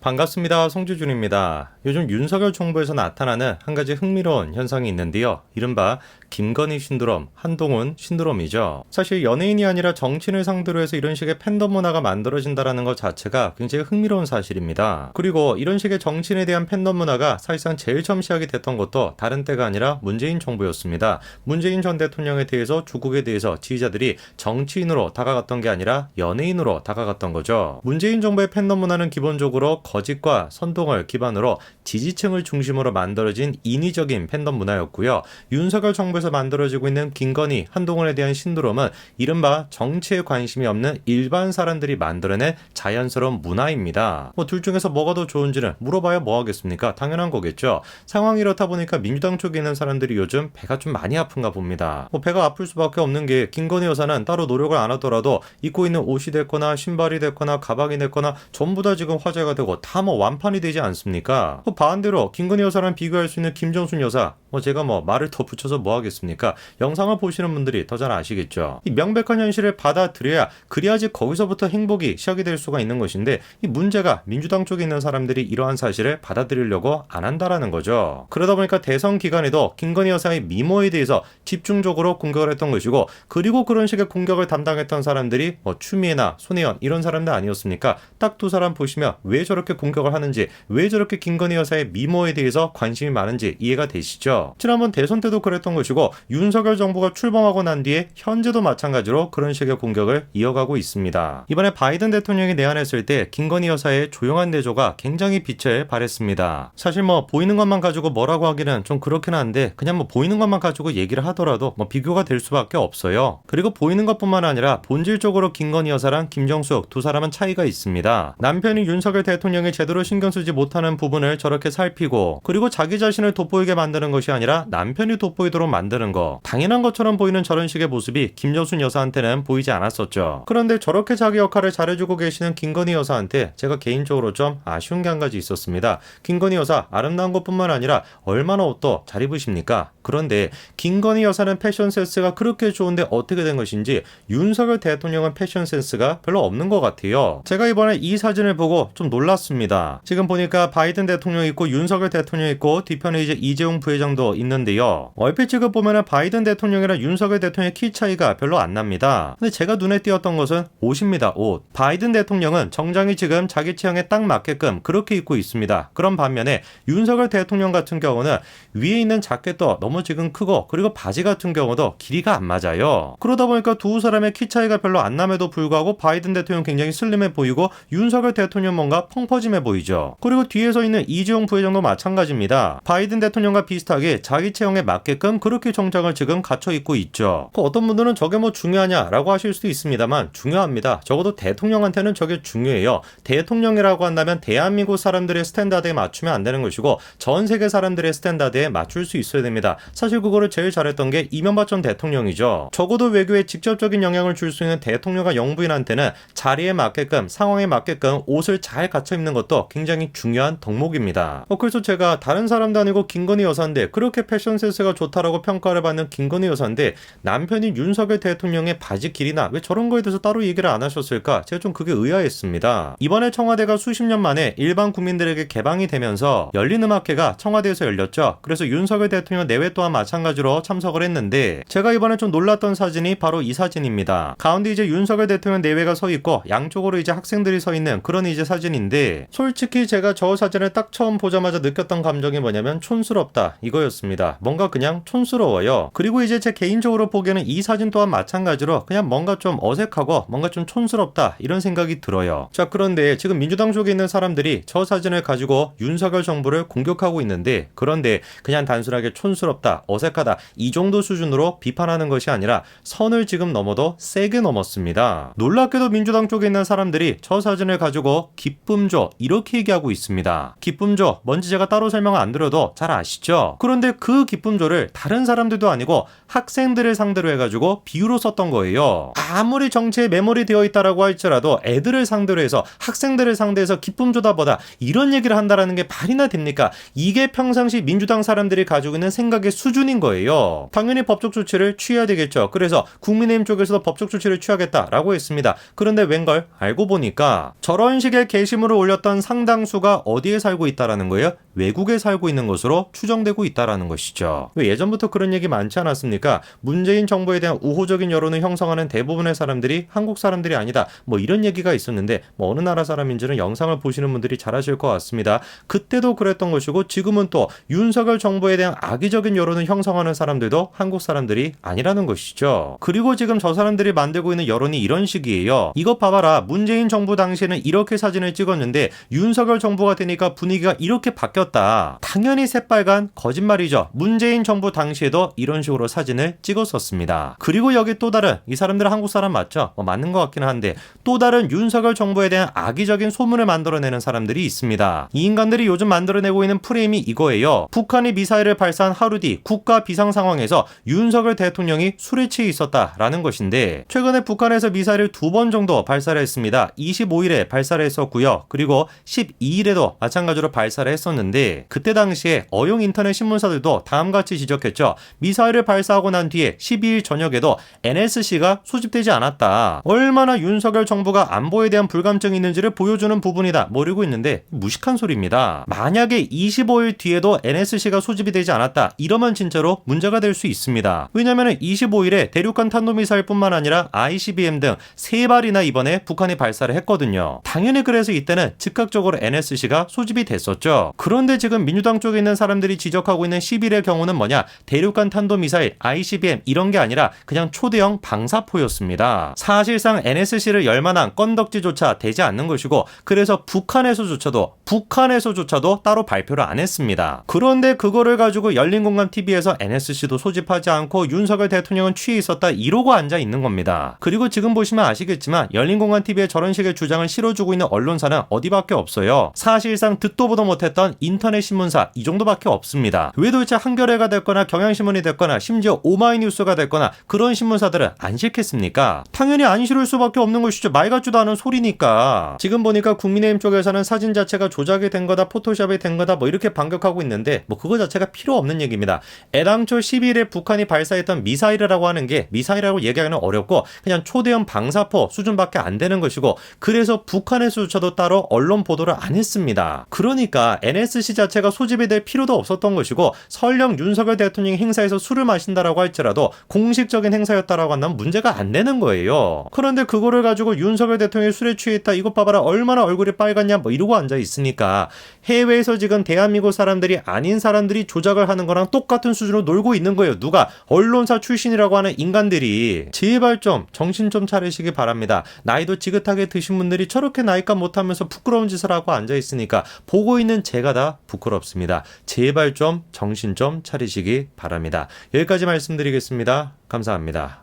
반갑습니다. 송주준입니다. 요즘 윤석열 정부에서 나타나는 한 가지 흥미로운 현상이 있는데요. 이른바 김건희 신드롬, 한동훈 신드롬이죠. 사실 연예인이 아니라 정치인을 상대로 해서 이런 식의 팬덤 문화가 만들어진다는 것 자체가 굉장히 흥미로운 사실입니다. 그리고 이런 식의 정치인에 대한 팬덤 문화가 사실상 제일 처음 시작이 됐던 것도 다른 때가 아니라 문재인 정부였습니다. 문재인 전 대통령에 대해서 주국에 대해서 지지자들이 정치인으로 다가갔던 게 아니라 연예인으로 다가갔던 거죠. 문재인 정부의 팬덤 문화는 기본적으로 거짓과 선동을 기반으로 지지층을 중심으로 만들어진 인위적인 팬덤 문화였고요. 윤석열 정부에서 만들어지고 있는 김건희, 한동훈에 대한 신드롬은 이른바 정치에 관심이 없는 일반 사람들이 만들어낸 자연스러운 문화입니다. 둘 중에서 뭐가 더 좋은지는 물어봐야 뭐 하겠습니까? 당연한 거겠죠. 상황이 이렇다 보니까 민주당 쪽에 있는 사람들이 요즘 배가 좀 많이 아픈가 봅니다. 배가 아플 수밖에 없는 게 김건희 여사는 따로 노력을 안 하더라도 입고 있는 옷이 됐거나 신발이 됐거나 가방이 됐거나 전부 다 지금 화제가 되고 다 완판이 되지 않습니까? 반대로 김건희 여사랑 비교할 수 있는 김정순 여사, 제가 말을 더 붙여서 뭐 하겠습니까? 영상을 보시는 분들이 더 잘 아시겠죠. 이 명백한 현실을 받아들여야 그래야지 거기서부터 행복이 시작이 될 수가 있는 것인데, 이 문제가 민주당 쪽에 있는 사람들이 이러한 사실을 받아들이려고 안 한다라는 거죠. 그러다 보니까 대선 기간에도 김건희 여사의 미모에 대해서 집중적으로 공격을 했던 것이고, 그리고 그런 식의 공격을 담당했던 사람들이 추미애나 손혜원 이런 사람들 아니었습니까? 딱 두 사람 보시면 왜 저렇게 공격을 하는지, 왜 저렇게 김건희 여사의 미모에 대해서 관심이 많은지 이해가 되시죠? 지난번 대선 때도 그랬던 것이고, 윤석열 정부가 출범하고 난 뒤에 현재도 마찬가지로 그런 식의 공격을 이어가고 있습니다. 이번에 바이든 대통령이 내한했을 때 김건희 여사의 조용한 내조가 굉장히 빛을 발했습니다. 사실 보이는 것만 가지고 뭐라고 하기는 좀 그렇긴 한데, 그냥 보이는 것만 가지고 얘기를 하더라도 비교가 될 수밖에 없어요. 그리고 보이는 것뿐만 아니라 본질적으로 김건희 여사랑 김정숙 두 사람은 차이가 있습니다. 남편이 윤석열 대통령이 제대로 신경 쓰지 못하는 부분을 저렇게 살피고, 그리고 자기 자신을 돋보이게 만드는 것이 아니라 남편이 돋보이도록 만드는 거, 당연한 것처럼 보이는 저런 식의 모습이 김정순 여사한테는 보이지 않았었죠. 그런데 저렇게 자기 역할을 잘해주고 계시는 김건희 여사한테 제가 개인적으로 좀 아쉬운 게 한 가지 있었습니다. 김건희 여사 아름다운 것뿐만 아니라 얼마나 옷도 잘 입으십니까? 그런데 김건희 여사는 패션 센스가 그렇게 좋은데 어떻게 된 것인지 윤석열 대통령은 패션 센스가 별로 없는 것 같아요. 제가 이번에 이 사진을 보고 좀 놀랐습니다. 지금 보니까 바이든 대통령 있고 윤석열 대통령 있고 뒤편에 이제 이재용 부회장도 있는데요. 얼핏 지금 보면은 바이든 대통령이랑 윤석열 대통령의 키 차이가 별로 안 납니다. 근데 제가 눈에 띄었던 것은 옷입니다. 옷. 바이든 대통령은 정장이 지금 자기 체형에 딱 맞게끔 그렇게 입고 있습니다. 그런 반면에 윤석열 대통령 같은 경우는 위에 있는 자켓도 너무 지금 크고, 그리고 바지 같은 경우도 길이가 안 맞아요. 그러다 보니까 두 사람의 키 차이가 별로 안 남에도 불구하고 바이든 대통령 굉장히 슬림해 보이고 윤석열 대통령 뭔가 펑퍼짐해 보이죠. 그리고 뒤에서 있는 이재용 부회장도 마찬가지입니다. 바이든 대통령과 비슷하게 자기 체형에 맞게끔 그렇게 정장을 지금 갖춰 입고 있죠. 어떤 분들은 저게 중요하냐라고 하실 수도 있습니다만, 중요합니다. 적어도 대통령한테는 저게 중요해요. 대통령이라고 한다면 대한민국 사람들의 스탠다드에 맞추면 안 되는 것이고, 전 세계 사람들의 스탠다드에 맞출 수 있어야 됩니다. 사실 그거를 제일 잘했던 게 이명박 전 대통령이죠. 적어도 외교에 직접적인 영향을 줄 수 있는 대통령과 영부인한테는 자리에 맞게끔, 상황에 맞게끔 옷을 잘 갖춰 입는 것도 굉장히 중요한 덕목입니다. 그래서 제가 다른 사람도 아니고 김건희 여사인데, 그렇게 패션 센스가 좋다라고 평가를 받는 김건희 여사인데 남편이 윤석열 대통령의 바지 길이나 왜 저런 거에 대해서 따로 얘기를 안 하셨을까? 제가 좀 그게 의아했습니다. 이번에 청와대가 수십 년 만에 일반 국민들에게 개방이 되면서 열린음악회가 청와대에서 열렸죠. 그래서 윤석열 대통령 내외 또한 마찬가지로 참석을 했는데, 제가 이번에 좀 놀랐던 사진이 바로 이 사진입니다. 가운데 이제 윤석열 대통령 내외가 서 있고 양쪽으로 이제 학생들이 서 있는 그런 이제 사진인데, 솔직히 제가 저 사진을 딱 처음 보자마자 느꼈던 감정이 뭐냐면 촌스럽다 이거였습니다. 뭔가 그냥 촌스러워요. 그리고 이제 제 개인적으로 보기에는 이 사진 또한 마찬가지로 그냥 뭔가 좀 어색하고 뭔가 좀 촌스럽다 이런 생각이 들어요. 자, 그런데 지금 민주당 쪽에 있는 사람들이 저 사진을 가지고 윤석열 정부를 공격하고 있는데, 그런데 그냥 단순하게 촌스럽다, 어색하다 이 정도 수준으로 비판하는 것이 아니라 선을 지금 넘어도 세게 넘었습니다. 놀랍게도 민주당 쪽에 있는 사람들이 저 사진을 가지고 기쁨조 이렇게 얘기하고 있습니다. 기쁨조 뭔지 제가 따로 설명을 안 드려도 잘 아시죠? 그런데 그 기쁨조를 다른 사람들도 아니고 학생들을 상대로 해가지고 비유로 썼던 거예요. 아무리 정치에 매몰이 되어 있다라고 할지라도 애들을 상대로 해서 학생들을 상대해서 기쁨조다 보다 이런 얘기를 한다라는 게 말이나 됩니까? 이게 평상시 민주당 사람들이 가지고 있는 생각의 수준인 거예요. 당연히 법적 조치를 취해야 되겠죠. 그래서 국민의힘 쪽에서도 법적 조치를 취하겠다라고 했습니다. 그런데 웬걸 알고 보니까 저런 식의 게시물을 올렸던 상당수가 어디에 살고 있다라는 거예요? 외국에 살고 있는 것으로 추정되고 있다라는 것이죠. 왜 예전부터 그런 얘기 많지 않았습니까? 문재인 정부에 대한 우호적인 여론을 형성하는 대부분의 사람들이 한국 사람들이 아니다. 뭐 이런 얘기가 있었는데 어느 나라 사람인지는 영상을 보시는 분들이 잘 아실 것 같습니다. 그때도 그랬던 것이고 지금은 또 윤석열 정부에 대한 악의적인 여론을 형성하는 사람들도 한국 사람들이 아니라는 것이죠. 그리고 지금 저 사람들이 만들고 있는 여론이 이런 식이에요. 이것 봐봐라. 문재인 정부 당시에는 이렇게 사진을 찍었는데 윤석열 정부가 되니까 분위기가 이렇게 바뀌었다. 당연히 새빨간 거짓말이죠. 문재인 정부 당시에도 이런 식으로 사진을 찍었었습니다. 그리고 여기 또 다른 이 사람들은 한국 사람 맞죠? 맞는 것 같기는 한데 또 다른 윤석열 정부에 대한 악의적인 소문을 만들어내는 사람들이 있습니다. 이 인간들이 요즘 만들어내고 있는 프레임이 이거예요. 북한이 미사일을 발사한 하루 뒤 국가 비상 상황에서 윤석열 대통령이 술에 취해 있었다라는 것인데 최근에 북한에서 미사일을 2번 정도 발사를 했습니다. 25일에 발사를 했었고요. 그리고 12일에도 마찬가지로 발사를 했었는데 그때 당시에 어용 인터넷 신문사들도 다음같이 지적했죠. 미사일을 발사하고 난 뒤에 12일 저녁에도 NSC가 소집되지 않았다. 얼마나 윤석열 정부가 안보에 대한 불감증이 있는지를 보여주는 부분이다. 모르고 있는데 무식한 소리입니다. 만약에 25일 뒤에도 NSC가 소집이 되지 않았다. 이러면 진짜로 문제가 될 수 있습니다. 왜냐하면 25일에 대륙간 탄도미사일뿐만 아니라 ICBM 등 3발이나 이번에 북한이 발사를 했거든요. 당연히 그래서 이때는 즉각적으로 NSC가 소집이 됐었죠. 그런데 지금 민주당 쪽에 있는 사람들이 지적하고 있는 10일의 경우는 뭐냐? 대륙간 탄도미사일, ICBM 이런 게 아니라 그냥 초대형 방사포였습니다. 사실상 NSC를 열 만한 건덕지조차 되지 않는 것이고 그래서 북한에서조차도 따로 발표를 안 했습니다. 그런데 그거를 가지고 열린공감TV에서 NSC도 소집하지 않고 윤석열 대통령은 취해 있었다 이러고 앉아 있는 겁니다. 그리고 지금 보시면 아시겠지만 열린공감TV에 저런 식의 주장을 실어주고 있는 언론사는 어디밖에 없어요. 사실상 듣도 보도 못했던 인터넷 신문사 이 정도밖에 없습니다. 왜 도대체 한겨레가 됐거나 경향신문이 됐거나 심지어 오마이뉴스가 됐거나 그런 신문사들은 안 싫겠습니까? 당연히 안 싫을 수밖에 없는 것이죠. 말 같지도 않은 소리니까. 지금 보니까 국민의힘 쪽에서는 사진 자체가 조작이 된 거다, 포토샵이 된 거다 뭐 이렇게 반격하고 있는데 뭐 그거 자체가 필요 없는 얘기입니다. 애당초 12일에 북한이 발사했던 미사일이라고 하는 게 미사일이라고 얘기하기는 어렵고 그냥 초대형 방사포 수준밖에 안 되는 것이고 그래서 북한에서조차도 따로 언론 보도를 안 했습니다. 그러니까 NSC 자체가 소집이 될 필요도 없었던 것이고 설령 윤석열 대통령이 행사에서 술을 마신다라고 할지라도 공식적인 행사였다라고 한다면 문제가 안 되는 거예요. 그런데 그거를 가지고 윤석열 대통령이 술에 취해 있다 이것 봐봐라 얼마나 얼굴이 빨갛냐 뭐 이러고 앉아 있으니까 해외에서 지금 대한민국 사람들이 아닌 사람들이 조작을 하는 거랑 똑같은 수준으로 놀고 있는 거예요. 누가? 언론사 출신이라고 하는 인간들이. 제발 좀 정신 좀 차리시기 바랍니다. 나이도 지긋하게 드신 분들이 저렇게 나이값 못하면서 부끄러운 짓을 하고 앉아 있으니까 보고 있는 제가 다 부끄럽습니다. 제발 좀 정신 좀 차리시기 바랍니다. 여기까지 말씀드리겠습니다. 감사합니다.